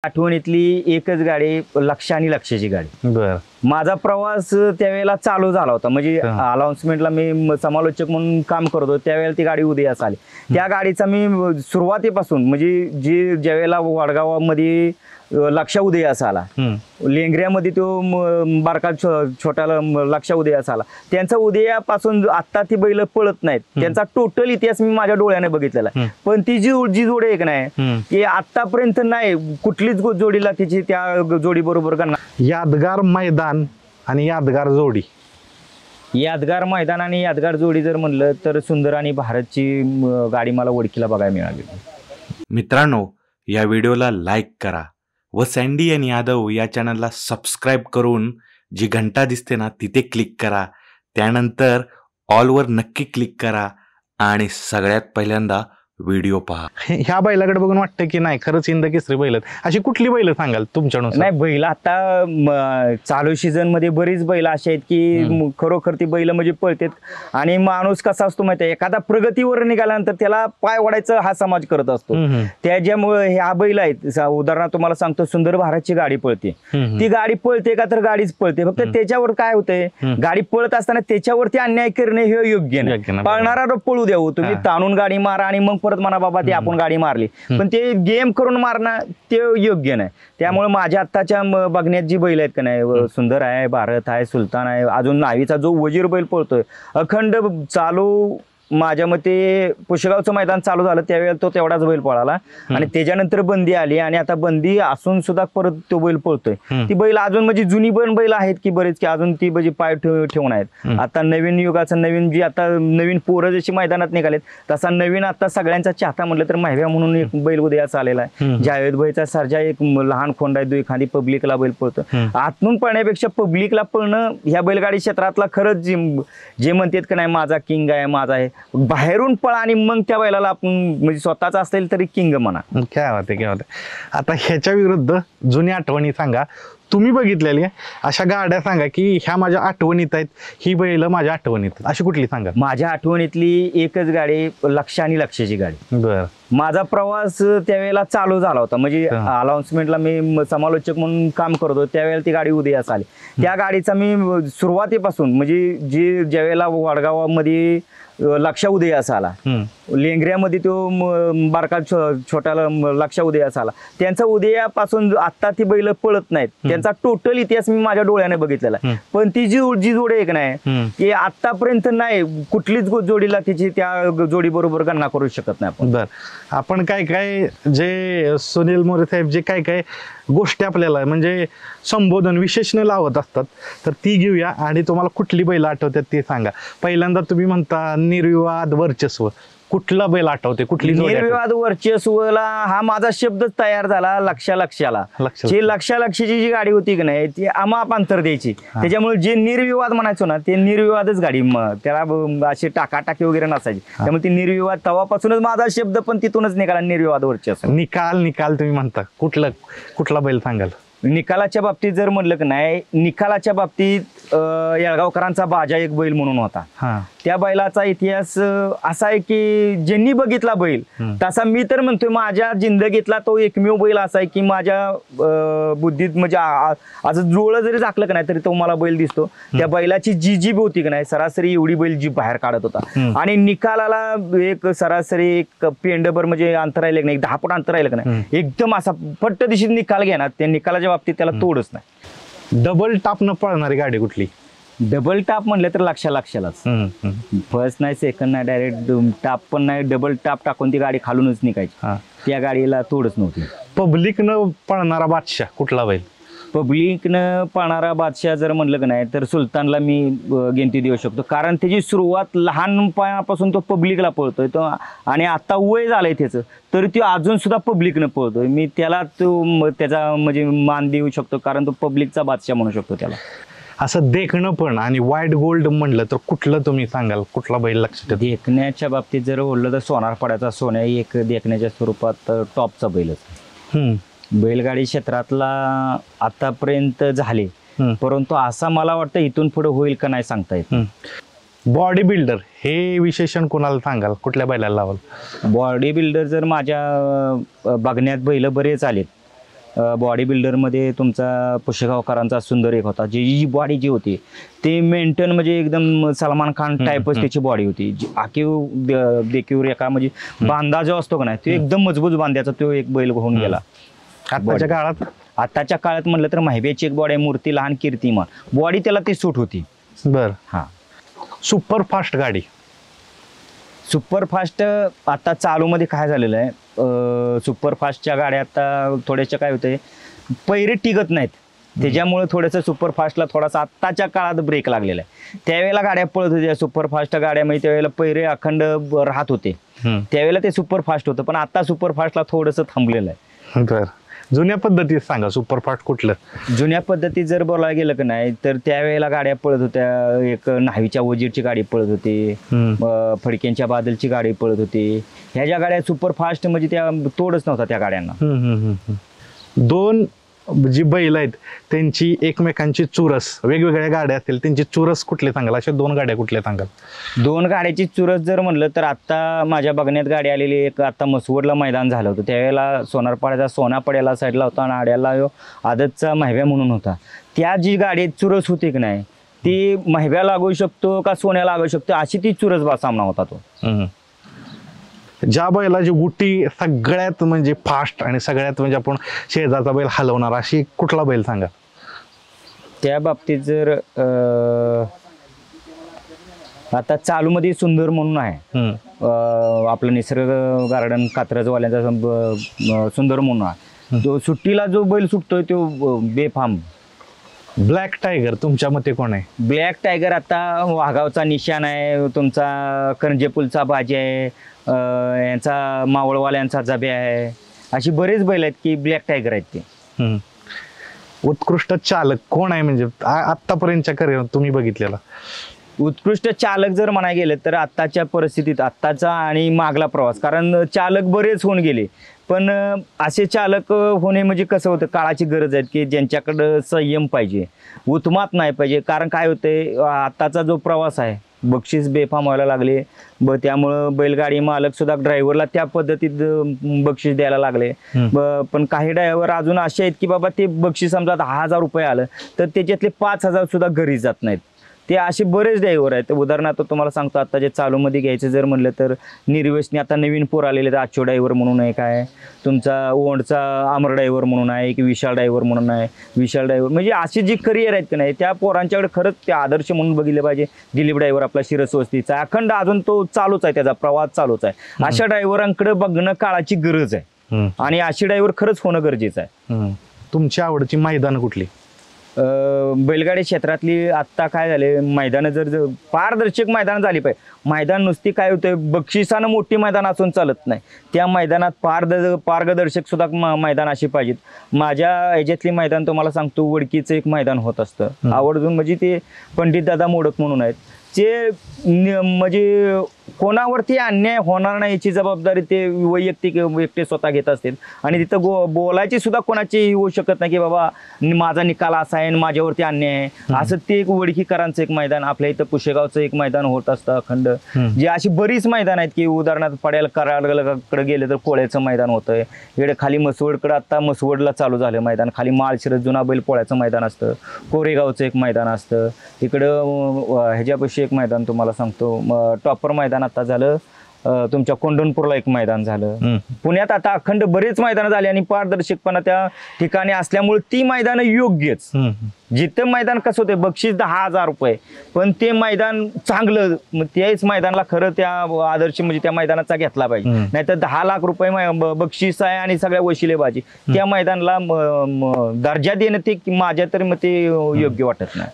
आठवणीतली एकच गाडी लक्ष आणि लक्षाची गाडी. बर. माझा प्रवास त्यावेळेला चालू झाला होता, म्हणजे अनाउन्समेंटला मी समालोचक म्हणून काम करतो त्यावेळेला ती गाडी उदयास आली. त्या गाडीचा मी सुरुवातीपासून म्हणजे जे ज्यावेळेला वडगावामध्ये लक्ष उदयास आला, लेंगऱ्यामध्ये तो बारका छोट्याला लक्ष उदयास आला, त्यांचा उदयापासून आता ती बैल पळत नाहीत, त्यांचा टोटल इतिहास मी माझ्या डोळ्याने बघितलेला. पण ती जी जोडी एक नाही की आतापर्यंत नाही कुठलीच जोडीला तिची त्या जोडी बरोबर करणार. यादगार मैदान आणि यादगार जोडी. यादगार मैदान आणि यादगार जोडी जर म्हणलं तर सुंदर आणि भारतची गाडी मला ओळखीला बघायला मिळाली. मित्रांनो, या व्हिडिओला लाईक करा व सँडी आणि यादव या चॅनलला सबस्क्राईब करून जी घंटा दिसते ना तिथे क्लिक करा. त्यानंतर ऑलवर नक्की क्लिक करा आणि सगळ्यात पहिल्यांदा व्हिडिओ पहा. ह्या बैलाकडे बघून वाटतं की नाही खरंच हिंद केसरी बैल अशी कुठली बैल सांगाल तुमच्यानुसार? नाही, बैल आता चालू सीझन मध्ये बरीच बैल अशी आहेत की खरोखर ती बैल म्हणजे पळतात. आणि माणूस कसा असतो माहिती आहे, एखादा प्रगतीवर निघाल्यानंतर त्याला पाय ओढायचं हा समाज करत असतो. त्याच्यामुळे ह्या बैल आहेत. उदाहरणार्थ तुम्हाला सांगतो, सुंदर भारतची गाडी पळते, ती गाडी पळते का तर गाडीच पळते. फक्त त्याच्यावर काय होतंय, गाडी पळत असताना त्याच्यावरती अन्याय करणे हे योग्य नाही. पळणारा पळू द्यावं, तुम्ही ताणून गाडी मारा आणि मग परत म्हणा बाबा ती आपण गाडी मारली, पण ते गेम करून मारणं ते योग्य नाही. त्यामुळे माझ्या आत्ताच्या बघण्यात जी बैल आहेत का नाही, सुंदर आहे, भारत आहे, सुलतान आहे, अजून नावीचा जो वजीर बैल पळतोय अखंड चालू. माझ्या मते पुशेगावचं मैदान चालू झालं त्यावेळेला तो तेवढाच बैल पळाला आणि त्याच्यानंतर बंदी आली आणि आता बंदी असून सुद्धा परत तो बैल पळतोय. ती बैल अजून म्हणजे जुनी पण बैल आहेत की बरेच की अजून ती म्हणजे पाय ठेवून आहेत. आता नवीन युगाचं नवीन जी आता नवीन पोरं जशी मैदानात निघालेत तसा नवीन आता सगळ्यांचा चाहता म्हटलं तर माहिव्या म्हणून एक बैल उदयास आलेला आहे. जावेद भाईचा सर्जा एक लहान खोंड आहे, एखादी पब्लिकला बैल पळतो. आतून पळण्यापेक्षा पब्लिकला पळणं ह्या बैलगाडी क्षेत्रातला खरंच जे म्हणतात का नाही माझा किंग आहे, माझा आहे, बाहेरून पळा आणि मग त्या बैलाला आपण म्हणजे स्वतःच असेल तरी किंग म्हणा. काय होते काय होते. आता ह्याच्या विरुद्ध जुनी आठवणी सांगा, तुम्ही बघितलेली अशा गाड्या सांगा की ह्या माझ्या आठवणीत आहेत, ही बैल माझ्या आठवणीत, अशी कुठली सांगा? माझ्या आठवणीतली एकच गाडी लक्ष आणि लक्षाची गाडी. बर. माझा प्रवास त्यावेळेला चालू झाला होता, म्हणजे अनाउन्समेंटला मी समालोचक म्हणून काम करतो त्यावेळेला ती गाडी उदयास आली. त्या गाडीचा मी सुरुवातीपासून म्हणजे जे ज्यावेळेला वडगावामध्ये लक्ष उदयास आला, लेंगऱ्यामध्ये तो बारका छोट्याला लक्ष उदयास आला, त्यांचा उदयापासून आता ती बैल पळत नाहीत, त्यांचा टोटल इतिहास मी माझ्या डोळ्याने बघितलेला. पण ती जी जोडी एक नाही की आतापर्यंत नाही कुठलीच जोडीला तिची त्या जोडी बरोबर गणना करू शकत नाही आपण. बर. आपण काय काय जे सुनील मोरे साहेब जे काय काय गोष्टी आपल्याला म्हणजे संबोधन विशेषण लावत असतात तर ती घेऊया आणि तुम्हाला कुठली बैल आठवतात ते सांगा. पहिल्यांदा तुम्ही म्हणता निर्विवाद वर्चस्व, कुठला बैल आठवते, कुठली निर्विवाद वर्चस्वला हा माझा शब्दच तयार झाला लक्षाला. जी लक्षाची जी गाडी होती की नाही ती अमाप अंतर द्यायची, त्याच्यामुळे जे निर्विवाद म्हणायचो ना ते निर्विवादच गाडी, त्याला अशी टाकाटाकी वगैरे नसायची. त्यामुळे ती निर्विवाद तेव्हापासूनच माझा शब्द पण तिथूनच निघाला, निर्विवाद वर्चस्व. निकाल तुम्ही म्हणता, कुठला बैल सांगाल? निकालाच्या बाबतीत जर म्हणलं की नाही, निकालाच्या बाबतीत येळगावकरांचा बाजा एक बैल म्हणून होता. त्या बैलाचा इतिहास असा आहे की ज्यांनी बघितला बैल तसा मी तर म्हणतोय माझ्या जिंदगीतला तो एकमेव बैल असा आहे की माझ्या बुद्धीत म्हणजे असं डोळं जरी झाकलं की नाही तरी तो मला बैल दिसतो. त्या बैलाची जी जीभ होती की नाही सरासरी एवढी बैल जीभ बाहेर काढत होता आणि निकालाला एक सरासरी एक पेंडभर म्हणजे अंतर राहिलं की नाही, 10 फूट अंतर राहिलं की नाही, एकदम असा फट्ट दिशेत निकाल घेणार. त्या निकालाच्या बाबतीत त्याला तोडच नाही. डबल टाप न पळणारी गाडी कुठली? डबल टाप म्हणलं तर लक्षालाच. फर्स्ट नाही, सेकंड नाही, डायरेक्ट टाप पण नाही, डबल टाप टाकून ती गाडी खालूनच निघायची. त्या गाडीला तोडच नव्हती. पब्लिक न पळणारा बादशाह कुठला बैल? पब्लिकनं पळणारा बादशाह जर म्हणलं की नाही तर सुलतानला मी गिनती देऊ शकतो, कारण त्याची सुरुवात लहानपणापासून तो पब्लिकला पळतोय तो आणि आता वय झालंय त्याचं तरी तो अजून सुद्धा पब्लिकनं पळतोय. मी त्याला तो त्याचा म्हणजे मान देऊ शकतो, कारण तो पब्लिकचा बादशाह म्हणू शकतो त्याला. असं देखणं पण आणि व्हाईट गोल्ड म्हणलं तर कुठलं तुम्ही सांगाल, कुठला बैल लक्षात? देखण्याच्या बाबतीत जर बोललं तर सोनारपाड्याचा सोन्या एक देखण्याच्या स्वरूपात टॉपचा बैलच. बैलगाडी क्षेत्रातला आतापर्यंत झाले, परंतु असा मला वाटतं इथून पुढे होईल का नाही सांगता येत. बॉडी बिल्डर हे विशेषण कोणाला सांगाल, कुठल्या बैलाला लावाल? बॉडी बिल्डर जर माझ्या बघण्यात बैल बरेच आलेत, बॉडी बिल्डरमध्ये तुमचा पुशेगावकरांचा सुंदर एक होता, जी बॉडी जी होती ते मेंटेन म्हणजे एकदम सलमान खान टाईपच त्याची बॉडी होती, जी आखीव देखीव रेखा म्हणजे बांधा जो असतो का नाही तो एकदम मजबूत बांध्याचा तो एक बैल होऊन गेला. आताच्या काळात आताच्या काळात म्हणलं तर माहिबेची एक बॉडी आहे, मूर्ती लहान कीर्तिमान बॉडी त्याला ती सूट होती. बर, हा सुपर फास्ट गाडी सुपरफास्ट आता चालूमध्ये काय झालेलं आहे, सुपरफास्टच्या गाड्या आता थोड्याशा काय होतंय पैरे टिकत नाहीत, त्याच्यामुळे थोडंसं सुपरफास्टला थोडासा आत्ताच्या काळात ब्रेक लागलेला आहे. त्यावेळेला गाड्या पळत होत्या सुपरफास्ट गाड्यामध्ये, त्यावेळेला पैरे अखंड राहत होते, त्यावेळेला ते सुपरफास्ट होतं. पण आता सुपरफास्टला थोडंसं थांबलेलं आहे. बर, जुन्या पद्धतीत सांगा सुपरफास्ट कुठलं. जुन्या पद्धतीत जर बोलायला गेलं की नाही तर त्यावेळेला गाड्या पळत होत्या, एक न्हावीच्या वजीरची गाडी पळत होती, फडक्यांच्या बादलची गाडी पळत होती. ह्या ज्या गाड्या सुपरफास्ट म्हणजे त्या तोडच नव्हता त्या गाड्यांना. दोन जी बैल आहेत त्यांची एकमेकांची चुरस, वेगवेगळ्या गाड्या असतील त्यांची चुरस कुठली सांगाल, अशा दोन गाड्या कुठल्या सांगाल. दोन गाड्याची चुरस जर म्हणलं तर आता माझ्या बघण्यात गाडी आलेली एक आता मसवडला मैदान झालं होतं, त्यावेळेला सोनारपाड्याचा सोना पड्याला साईडला होता आणि आड्याला आदतचा माहिव्या म्हणून होता. त्या जी गाडी चुरस होती की नाही ती माहिव्या लागू शकतो का सोन्या लागू शकतो अशी ती चुरस सामना होता तो. ज्या बैलाची उटी सगळ्यात म्हणजे फास्ट आणि सगळ्यात म्हणजे आपण शेजारचा बैल हलवणार अशी कुठला बैल सांगा. त्या बाबतीत जर आता चालूमध्ये सुंदर म्हणून आहे, आपलं निसर्ग गार्डन कात्रजवाल्यांचा सुंदर म्हणून आहे, तो सुट्टीला जो बैल सुटतोय तो बेफाम. ब्लॅक टायगर तुमच्या मते कोण आहे. ब्लॅक टायगर आता वाघावचा निशाण आहे, तुमचा करंजेपूलचा बाजी आहे, यांचा मावळवाल्यांचा जब्या आहे, अशी बरेच बैल आहेत की ब्लॅक टायगर आहेत ते. उत्कृष्ट चालक कोण आहे म्हणजे आतापर्यंतच्या करिअर तुम्ही बघितलेला. उत्कृष्ट चालक जर म्हणायला गेलं तर आत्ताच्या परिस्थितीत आत्ताचा आणि मागला प्रवास, कारण चालक बरेच होऊन गेले, पण असे चालक होणे म्हणजे कसं होतं काळाची गरज आहे की ज्यांच्याकडं संयम पाहिजे, उत्मात नाही पाहिजे. कारण काय होतंय आत्ताचा जो प्रवास आहे बक्षीस बेफाम व्हायला लागले, त्यामुळं बैलगाडी मालक सुद्धा ड्रायव्हरला त्या पद्धतीत बक्षीस द्यायला लागले. पण काही ड्रायव्हर अजून असे आहेत की बाबा ते बक्षीस समजा 10,000 रुपये आलं तर त्याच्यातले 5,000 सुद्धा घरी जात नाहीत. ते असे बरेच ड्रायव्हर आहेत. उदाहरणार्थ तुम्हाला सांगतो आता जे चालूमध्ये घ्यायचं जर म्हणलं तर निर्वेशने आता नवीन पोर आलेले, आचो ड्रायव्हर म्हणून आहे, काय तुमचा ओंडचा अमर ड्रायव्हर म्हणून आहे, की विशाल ड्रायव्हर म्हणून आहे. विशाल ड्रायव्हर म्हणजे अशी जी करिअर आहेत की नाही त्या पोरांच्याकडे खरंच ते आदर्श म्हणून बघितले पाहिजे. दिलीप ड्रायव्हर आपला शिरसवस्तीचा अखंड अजून तो चालूच आहे, त्याचा प्रवास चालूच आहे. अशा ड्रायव्हरांकडे बघणं काळाची गरज आहे आणि अशी ड्रायव्हर खरंच होणं गरजेचं आहे. तुमची आवडची मैदान कुठली. बैलगाडी क्षेत्रातली आत्ता काय झाले मैदानं जर पारदर्शक मैदान झाली पाहिजे. मैदान नुसती काय होतं बक्षिसानं मोठी मैदान असून चालत नाही, त्या मैदानात पारदर्शक सुद्धा मैदान अशी पाहिजेत. माझ्या ह्याच्यातली मैदान तुम्हाला सांगतो वडकीचं एक मैदान होत असतं आवर्जून, म्हणजे ते पंडित दादा मोडक म्हणून आहेत, जे म्हणजे कोणावरती अन्याय होणार नाही याची जबाबदारी ते वैयक्तिक एकटे स्वतः घेत असतील आणि तिथं बोलायची सुद्धा कोणाची होऊ शकत नाही की बाबा माझा निकाल असा आहे आणि माझ्यावरती अन्याय आहे असं. ते एक वडकीकरांचं एक मैदान, आपल्या इथं पुशेगावचं एक मैदान होत असतं अखंड. जे अशी बरीच मैदान आहेत की उदाहरणार्थ पड्याला कराडकडे गेले तर कोळ्याचं मैदान होतंय, इकडे खाली मसवडकडे आता मसवडला चालू झालं मैदान, खाली माळशिरस जुना बैल पोळ्याचं मैदान असतं, कोरेगावचं एक मैदान असतं, इकडं ह्याच्यापाशी एक मैदान तुम्हाला सांगतो टॉपर मैदान आता झालं, तुमच्या कोंढणपूरला एक मैदान झालं. पुण्यात आता अखंड बरेच मैदानं झाली आणि पारदर्शकपणा त्या ठिकाणी असल्यामुळे ती मैदानं योग्यच. जिथं मैदान कसं होतं बक्षीस 10,000 रुपये, पण ते मैदान चांगलं, त्याच मैदानाला खरं त्या आदर्श म्हणजे त्या मैदानाचा घेतला पाहिजे. नाहीतर 10 लाख रुपये बक्षीस आहे आणि सगळ्या वशिलेबाजी, त्या मैदानाला दर्जा देणं ते माझ्या तरी मग ते योग्य वाटत नाही.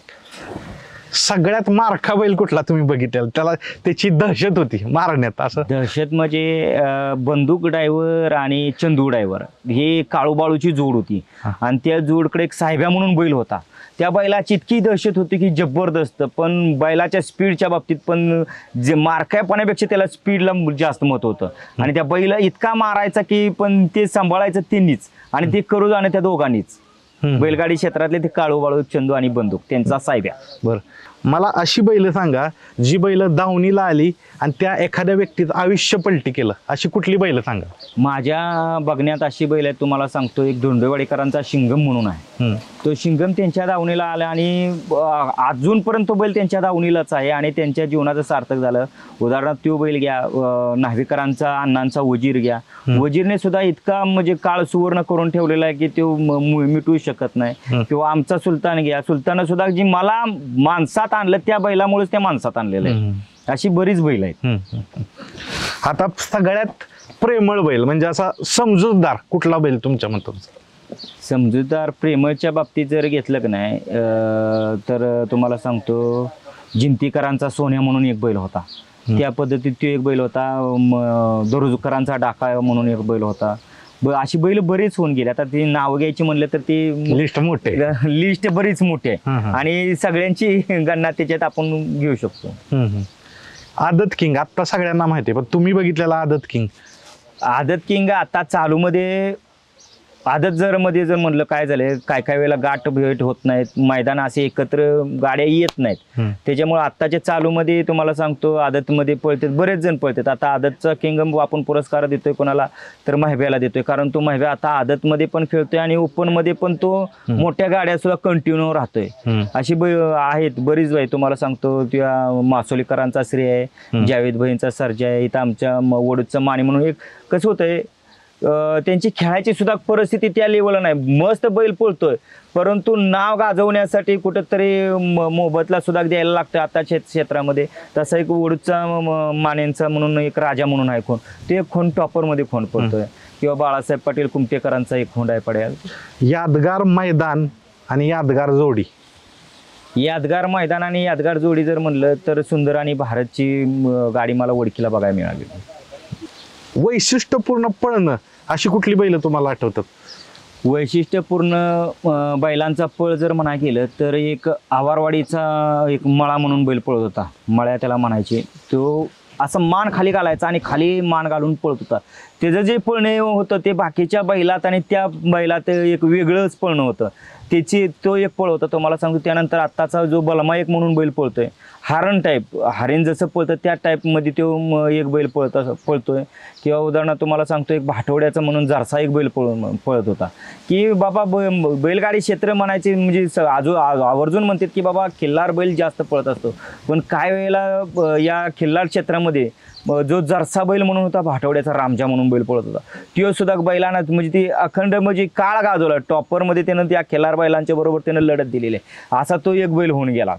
सगळ्यात मारखा बैल कुठला तुम्ही बघितलेला, त्याला त्याची दहशत होती मारण्यात. असं दहशत म्हणजे बंदूक ड्रायव्हर आणि चंदू ड्रायव्हर हे काळूबाळूची जोड होती आणि त्या जोडकडे एक साहेब्या म्हणून बैल होता. त्या बैलाची इतकी दहशत होती की जबरदस्त, पण बैलाच्या स्पीडच्या बाबतीत पण जे मारकायपणापेक्षा त्याला स्पीडला जास्त महत्व होतं आणि त्या बैला इतका मारायचा की पण ते सांभाळायचं त्यांनीच आणि ते करू जाणं त्या दोघांनीच. बैलगाडी क्षेत्रातले ते काळूबाळू चंदू आणि बंदूक त्यांचा साहेब्या. बरं, मला अशी बैल सांगा जी बैल दावणीला आली आणि त्या एखाद्या व्यक्तीचं आयुष्य पलटी केलं, अशी कुठली बैल सांगा. माझ्या बघण्यात अशी बैल आहे, तुम्हाला सांगतो, एक धोंडेवाडीकरांचा शिंगम म्हणून आहे. तो शिंगम त्यांच्या दावणीला आला आणि अजूनपर्यंत तो बैल त्यांच्या दावणीलाच आहे आणि त्यांच्या जीवनाचं सार्थक झालं. उदाहरणार्थ तो बैल घ्या, न्हावीकरांचा अण्णांचा वजीर घ्या. वजीरने सुद्धा इतका म्हणजे काळ सुवर्ण करून ठेवलेला आहे की तो मिटवू शकत नाही. किंवा आमचा सुलतान घ्या, सुलतान सुद्धा जी मला माणसात आणलं त्या बैलामुळेच त्या माणसात आणलेलं आहे. अशी बरीच बैल आहेत. आता सगळ्यात प्रेमळ बैल म्हणजे असा समजूतदार कुठला बैल तुमच्या मतानुसार? समजूतदार प्रेमळच्या बाबतीत जर घेतलं की नाही तर तुम्हाला सांगतो, जिंतीकरांचा सोन्या म्हणून एक बैल होता. त्या पद्धतीत तो एक बैल होता. दरुजकरांचा डाका म्हणून एक बैल होता. अशी बैल बरीच होऊन गेली. आता ती नावं घ्यायची म्हणलं तर ती लिस्ट मोठे, लिस्ट बरीच मोठी आहे आणि सगळ्यांची गणना त्याच्यात आपण घेऊ शकतो. आदत किंग आता सगळ्यांना माहिती आहे, पण तुम्ही बघितलेला आदत किंग? आदत किंग आता चालूमध्ये, आदत जर मध्ये जर म्हणलं काय झालंय, काय वेळेला गाठ भेट होत नाहीत, मैदान असे एकत्र गाड्या येत नाहीत. त्याच्यामुळे आत्ताच्या चालूमध्ये तुम्हाला सांगतो आदतमध्ये पळतात, बरेच जण पळतात. आता आदतचा किंग आपण पुरस्कार देतोय कोणाला तर महब्याला देतोय, कारण तो महब्या आता आदतमध्ये पण खेळतोय आणि ओपन मध्ये पण तो मोठ्या गाड्या सुद्धा कंटिन्यू राहतोय. अशी आहेत बरीच बाई. तुम्हाला सांगतो त्या मासोलीकरांचा श्रेय आहे, जावेद भाईंचा सर्जा आहे, इथं आमच्या वडूदचा माने म्हणून एक कसं होतंय, त्यांची खेळायची सुद्धा परिस्थिती त्या लेवलला नाही. मस्त बैल पळतोय, परंतु नाव गाजवण्यासाठी कुठंतरी मोबदला सुद्धा द्यायला लागतं. आता क्षेत्रामध्ये तसा एक वडूदचा मानेंचा म्हणून एक राजा म्हणून आहे खोंड, ते एक खोंड टॉपरमध्ये खोंड पडतोय. किंवा बाळासाहेब पाटील कुमटेकरांचा एक खोंड आहे पडेल. यादगार मैदान आणि यादगार जोडी? यादगार मैदान आणि यादगार जोडी जर म्हणलं तर सुंदर आणि भारतची गाडी मला वडकीला बघायला मिळाली. वैशिष्ट्यपूर्ण पळणं अशी कुठली बैल तुम्हाला आठवतात? वैशिष्ट्यपूर्ण बैलांचा पळ जर म्हणा गेलं तर एक आवारवाडीचा एक मळा म्हणून बैल पळत होता. मळ्या त्याला म्हणायचे. तो असं मान खाली घालायचा आणि खाली मान घालून पळत होता. त्याचं जे पळणे होतं ते बाकीच्या बैलात आणि त्या बैलात एक वेगळंच पळणं होतं. तो एक पळ होता, तो मला सांगतो. त्यानंतर आत्ताचा जो बलमा एक म्हणून बैल पळतोय, हारण टाईप, हरिण जसं पळतं त्या टाईपमध्ये तो एक बैल पळतोय. किंवा उदाहरणार्थ तुम्हाला सांगतो एक भाटवड्याचा म्हणून जरसा एक बैल पळत होता. की बाबा बैलगाडी क्षेत्र म्हणायचे म्हणजे आवर्जून म्हणतात की बाबा खिल्लार बैल जास्त पळत असतो, पण काय वेळेला या खिल्लार क्षेत्रामध्ये जो जरसा बैल म्हणून होता, भाटवड्याचा रामजा म्हणून बैल पळत होता, तो सुद्धा बैलांना म्हणजे ती अखंड म्हणजे काळ गाजवला. टॉपरमध्ये त्यानं त्या खिल्लार बैलांच्या बरोबर त्यानं लढत दिलेली आहे. असा तो एक बैल होऊन गेला.